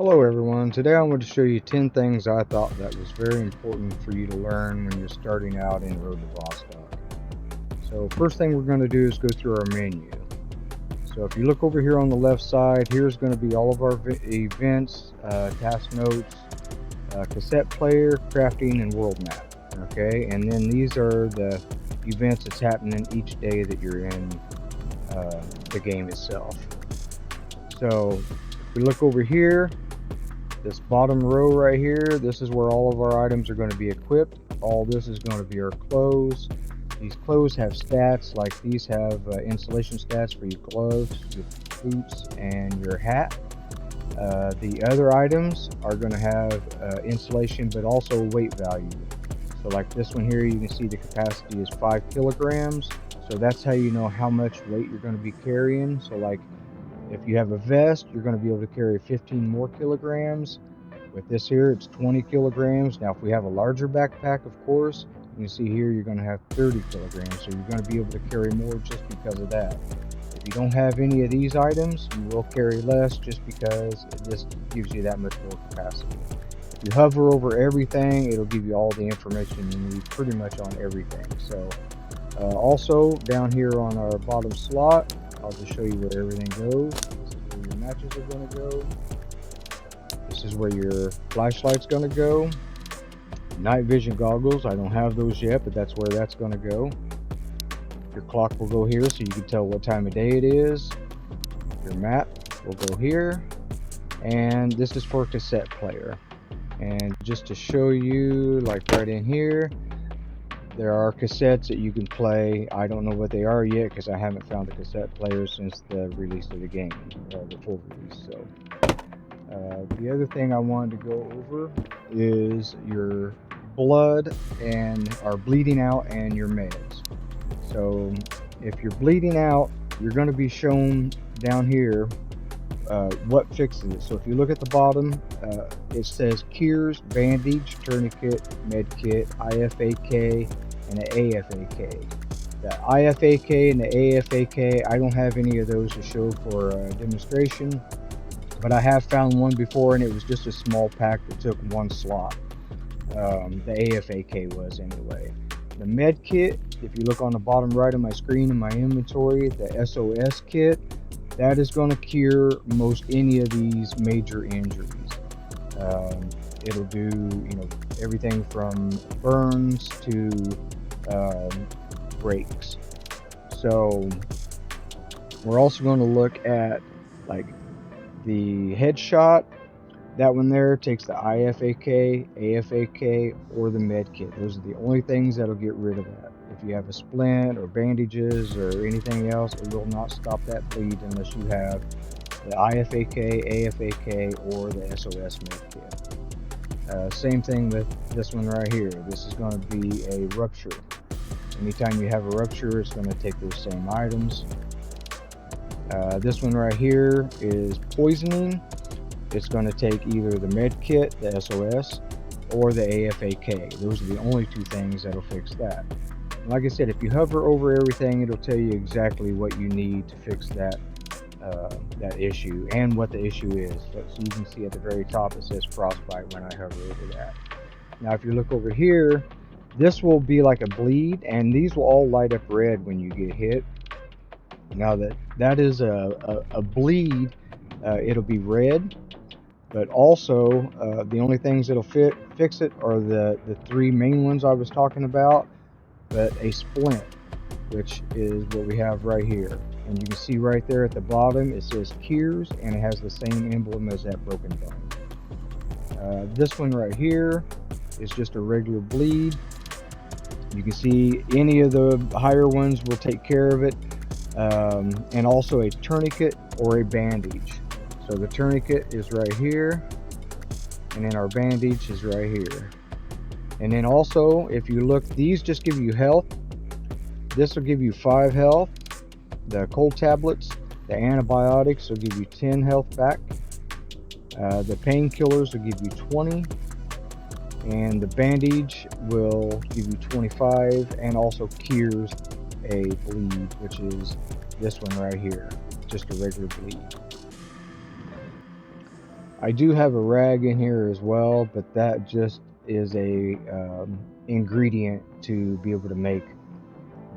Hello everyone, today I'm going to show you 10 things I thought that was very important for you to learn when you're starting out in Road to Vostok. So first thing we're going to do is go through our menu. So if you look over here on the left side, here's going to be all of our events, task notes, cassette player, crafting, and world map. Okay, and then these are the events that's happening each day that you're in the game itself. So if we look over here, this bottom row right here, this is where all of our items are going to be equipped. All this is going to be our clothes. These clothes have stats, like these have installation stats for your gloves, your boots, and your hat. The other items are going to have installation but also weight value. So like this one here, you can see the capacity is 5 kilograms. So that's how you know how much weight you're going to be carrying. So like if you have a vest, you're going to be able to carry 15 more kilograms. With this here, it's 20 kilograms. Now, if we have a larger backpack, of course, you can see here you're going to have 30 kilograms. So you're going to be able to carry more just because of that. If you don't have any of these items, you will carry less just because this gives you that much more capacity. If you hover over everything, it'll give you all the information you need pretty much on everything. So also down here on our bottom slot, I'll just show you where everything goes. This is where your matches are going to go. This is where your flashlight's going to go. Night vision goggles, I don't have those yet, but that's where that's going to go. Your clock will go here so you can tell what time of day it is. Your map will go here. And this is for cassette player. And just to show you, like right in here, there are cassettes that you can play. I don't know what they are yet because I haven't found a cassette player since the release of the game, the full release. So the other thing I wanted to go over is your blood and our bleeding out and your meds. So if you're bleeding out, you're going to be shown down here what fixes it. So if you look at the bottom, it says cures, bandage, tourniquet, med kit, IFAK, and an AFAK. The IFAK and the AFAK, I don't have any of those to show for a demonstration, but I have found one before, and it was just a small pack that took one slot. The AFAK was anyway. The med kit, if you look on the bottom right of my screen in my inventory, the SOS kit, that is going to cure most any of these major injuries. It'll do, everything from burns to breaks. So we're also going to look at like the headshot. That one there takes the IFAK, AFAK, or the med kit. Those are the only things that'll get rid of that. If you have a splint or bandages or anything else, it will not stop that bleed unless you have the IFAK, AFAK, or the SOS med kit. Same thing with this one right here. This is going to be a rupture. Anytime you have a rupture, it's going to take those same items. This one right here is poisoning. It's going to take either the med kit, the SOS, or the AFAK. Those are the only two things that'll fix that. Like I said, if you hover over everything, it'll tell you exactly what you need to fix that issue and what the issue is. So you can see at the very top it says frostbite when I hover over that. Now if you look over here, this will be like a bleed, and these will all light up red when you get hit. Now that is a bleed, it'll be red. But also, the only things that'll fix it are the three main ones I was talking about, but a splint, which is what we have right here. And you can see right there at the bottom, it says cures, and it has the same emblem as that broken bone. This one right here is just a regular bleed. You can see any of the higher ones will take care of it, and also a tourniquet or a bandage. So the tourniquet is right here, and then our bandage is right here. And then also, if you look, these just give you health. This will give you 5 health. The cold tablets, the antibiotics will give you 10 health back. The painkillers will give you 20. And the bandage will give you 25, and also cures a bleed, which is this one right here, just a regular bleed. I do have a rag in here as well, but that just is a ingredient to be able to make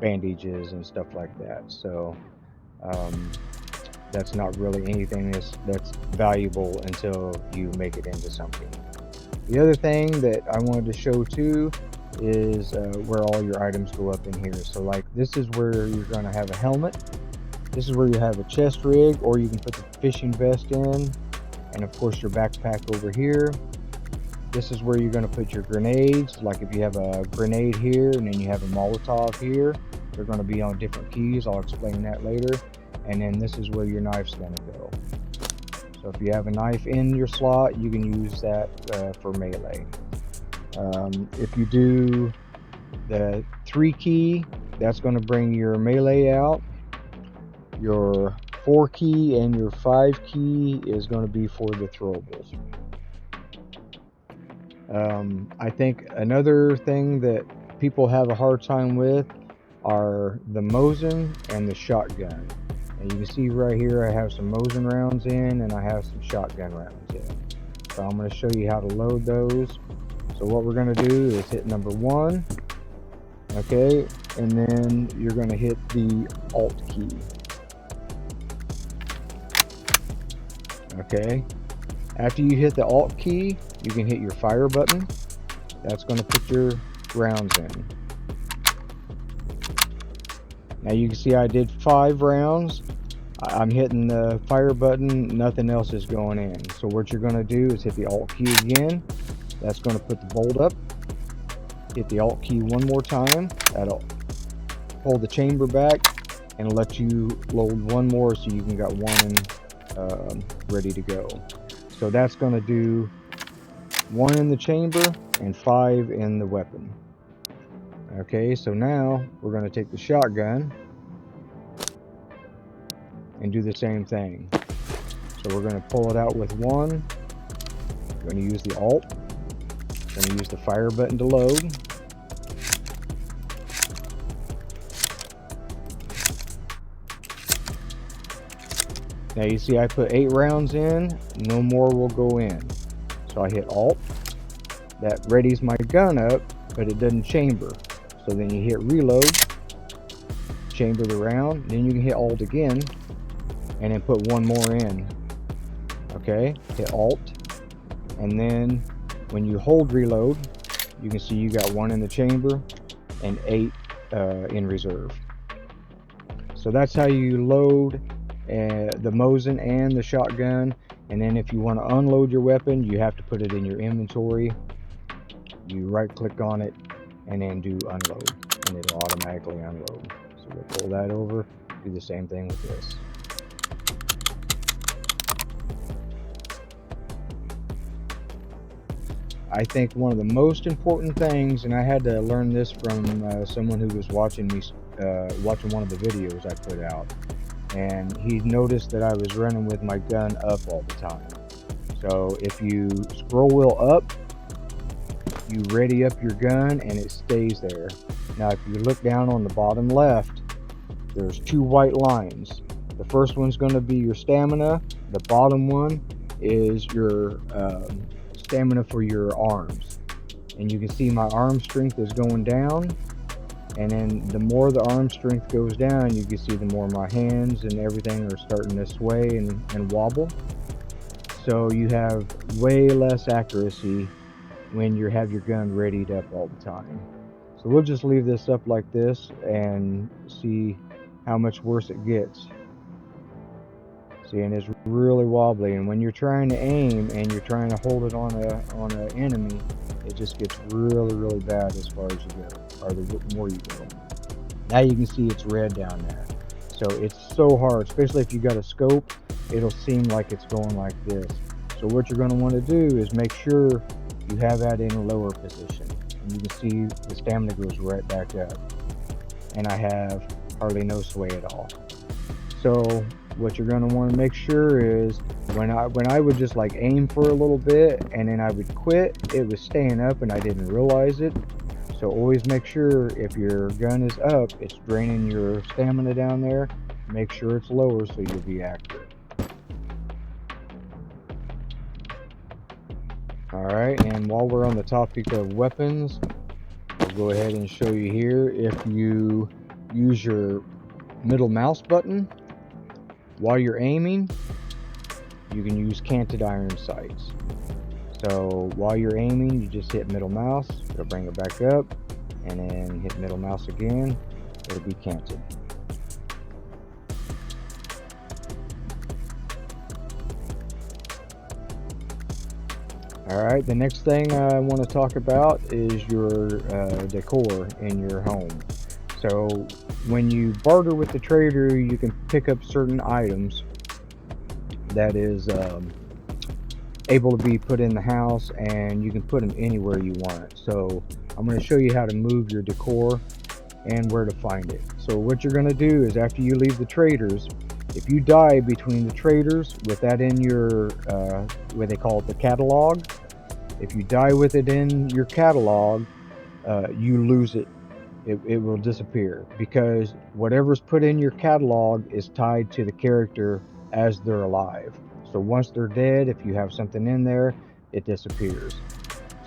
bandages and stuff like that. So that's not really anything that's valuable until you make it into something. The other thing that I wanted to show too is where all your items go up in here. So like this is where you're going to have a helmet. This is where you have a chest rig, or you can put the fishing vest in, and of course your backpack over here. This is where you're going to put your grenades. Like if you have a grenade here and then you have a Molotov here, they're going to be on different keys. I'll explain that later. And then this is where your knife's going to go. So if you have a knife in your slot, you can use that for melee. If you do the 3 key, that's going to bring your melee out. Your 4 key and your 5 key is going to be for the throwables. I think another thing that people have a hard time with are the Mosin and the shotgun. And you can see right here I have some Mosin rounds in and I have some shotgun rounds in. So I'm going to show you how to load those. So what we're going to do is hit number 1, okay, and then you're going to hit the Alt key. Okay, after you hit the Alt key, you can hit your fire button. That's going to put your rounds in. Now you can see I did 5 rounds. I'm hitting the fire button, nothing else is going in. So what you're going to do is hit the Alt key again. That's going to put the bolt up. Hit the Alt key one more time. That'll pull the chamber back and let you load one more so you can got one ready to go. So that's going to do 1 in the chamber and 5 in the weapon. Okay, so now we're going to take the shotgun and do the same thing. So we're going to pull it out with 1. We're going to use the Alt. We're going to use the fire button to load. Now you see I put 8 rounds in, no more will go in. So I hit Alt. That readies my gun up, but it doesn't chamber. So then you hit reload, chamber the round, then you can hit Alt again, and then put 1 more in. Okay, hit Alt, and then when you hold reload, you can see you got 1 in the chamber and 8 in reserve. So that's how you load the Mosin and the shotgun. And then if you want to unload your weapon, you have to put it in your inventory. You right click on it and then do unload, and it'll automatically unload. So we'll pull that over, do the same thing with this. I think one of the most important things, and I had to learn this from someone who was watching me, watching one of the videos I put out, and he noticed that I was running with my gun up all the time. So if you scroll wheel up, you ready up your gun and it stays there. Now if you look down on the bottom left, there's 2 white lines. The first one's going to be your stamina. The bottom one is your stamina for your arms. And you can see my arm strength is going down, and then the more the arm strength goes down, you can see the more my hands and everything are starting to sway and wobble. So you have way less accuracy when you have your gun readied up all the time. So we'll just leave this up like this and see how much worse it gets. See, and it's really wobbly, and when you're trying to aim and you're trying to hold it on an enemy, it just gets really bad as far as you go, or the more you go. Now you can see it's red down there. So it's so hard, especially if you got a scope, it'll seem like it's going like this. So what you're going to want to do is make sure you have that in a lower position, and you can see the stamina goes right back up, and I have hardly no sway at all. So what you're going to want to make sure is when I would just like aim for a little bit and then I would quit, it was staying up and I didn't realize it. So always make sure if your gun is up, it's draining your stamina down there. Make sure it's lower so you'll be accurate. Alright, and while we're on the topic of weapons, I'll go ahead and show you here. If you use your middle mouse button while you're aiming, you can use canted iron sights. So while you're aiming, you just hit middle mouse, it'll bring it back up, and then hit middle mouse again, it'll be canted. Alright, the next thing I want to talk about is your decor in your home. So when you barter with the trader, you can pick up certain items that is able to be put in the house, and you can put them anywhere you want. So I'm going to show you how to move your decor and where to find it. So what you're going to do is, after you leave the traders, if you die between the traders with that in your what they call it, the catalog, if you die with it in your catalog, you lose it. It will disappear, because whatever's put in your catalog is tied to the character as they're alive. So once they're dead, if you have something in there, it disappears.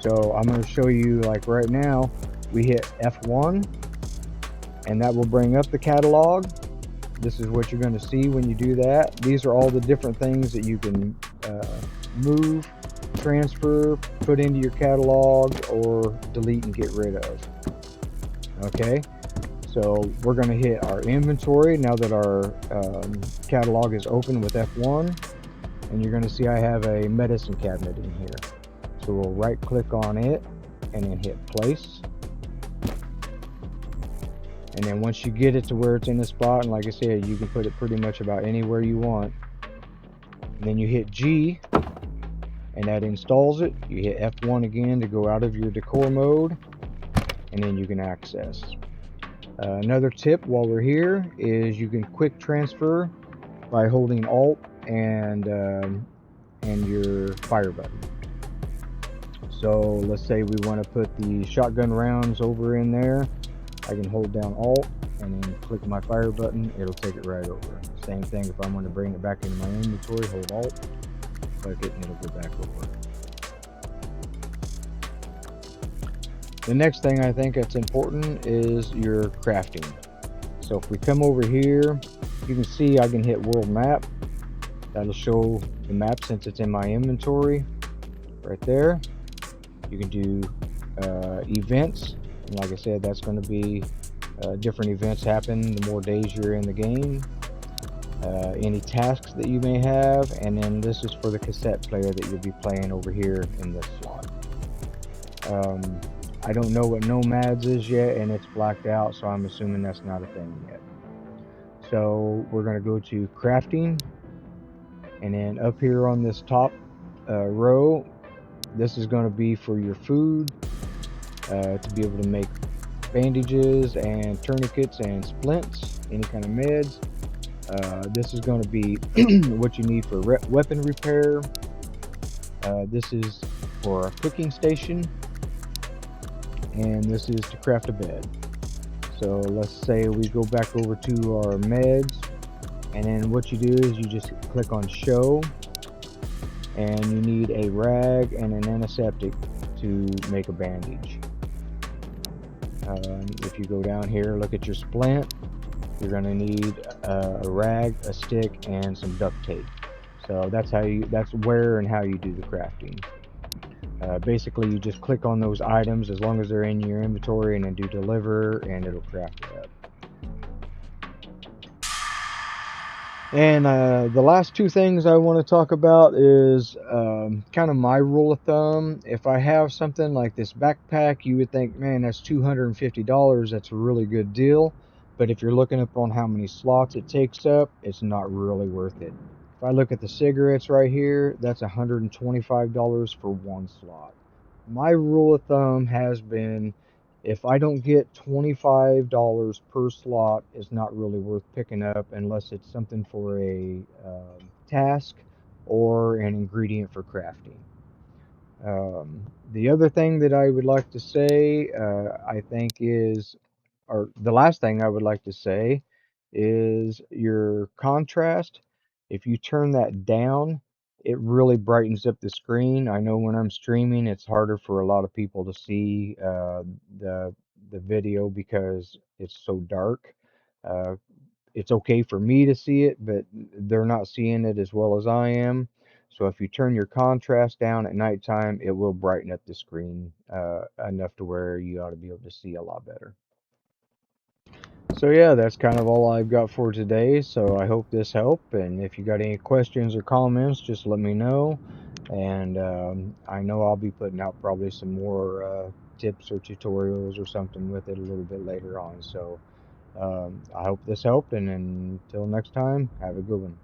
So I'm going to show you, like right now, we hit F1, and that will bring up the catalog. This is what you're going to see when you do that. These are all the different things that you can move, transfer, put into your catalog, or delete and get rid of. Okay, so we're going to hit our inventory now that our catalog is open with F1, and you're going to see I have a medicine cabinet in here. So we'll right click on it and then hit place. And then once you get it to where it's in the spot, and like I said, you can put it pretty much about anywhere you want. And then you hit G, and that installs it. You hit F1 again to go out of your decor mode, and then you can access. Another tip while we're here is you can quick transfer by holding Alt and your fire button. So let's say we want to put the shotgun rounds over in there. I can hold down Alt and then click my fire button, it'll take it right over. Same thing if I want to bring it back into my inventory, hold Alt, click it, and it'll go back over. The next thing I think that's important is your crafting. So if we come over here, you can see I can hit World Map. That'll show the map since it's in my inventory right there. You can do events, and like I said, that's going to be different events happen the more days you're in the game. Any tasks that you may have, and then this is for the cassette player that you'll be playing over here in this slot. I don't know what Nomads is yet, and it's blacked out, so I'm assuming that's not a thing yet. So we're going to go to crafting, and then up here on this top row, this is going to be for your food, to be able to make bandages and tourniquets and splints, any kind of meds. This is going to be what you need for weapon repair. This is for a cooking station, and this is to craft a bed. So let's say we go back over to our meds, and then what you do is you just click on show, and you need a rag and an antiseptic to make a bandage. If you go down here, look at your splint, you're going to need a rag, a stick, and some duct tape. So that's where and how you do the crafting. Basically, you just click on those items as long as they're in your inventory, and then do deliver, and it'll craft it up. And the last two things I want to talk about is kind of my rule of thumb. If I have something like this backpack, you would think, man, that's $250. That's a really good deal. But if you're looking upon how many slots it takes up, it's not really worth it. If I look at the cigarettes right here, that's $125 for one slot. My rule of thumb has been, if I don't get $25 per slot, it's not really worth picking up unless it's something for a task or an ingredient for crafting. The other thing that I would like to say, I think is, or the last thing I would like to say is your contrast. If you turn that down, it really brightens up the screen. I know when I'm streaming, it's harder for a lot of people to see the the video because it's so dark. Uh, it's okay for me to see it, but they're not seeing it as well as I am. So if you turn your contrast down at nighttime, it will brighten up the screen enough to where you ought to be able to see a lot better. So yeah, that's kind of all I've got for today. So I hope this helped. And if you got any questions or comments, just let me know. And I know I'll be putting out probably some more tips or tutorials or something with it a little bit later on. So I hope this helped. And until next time, have a good one.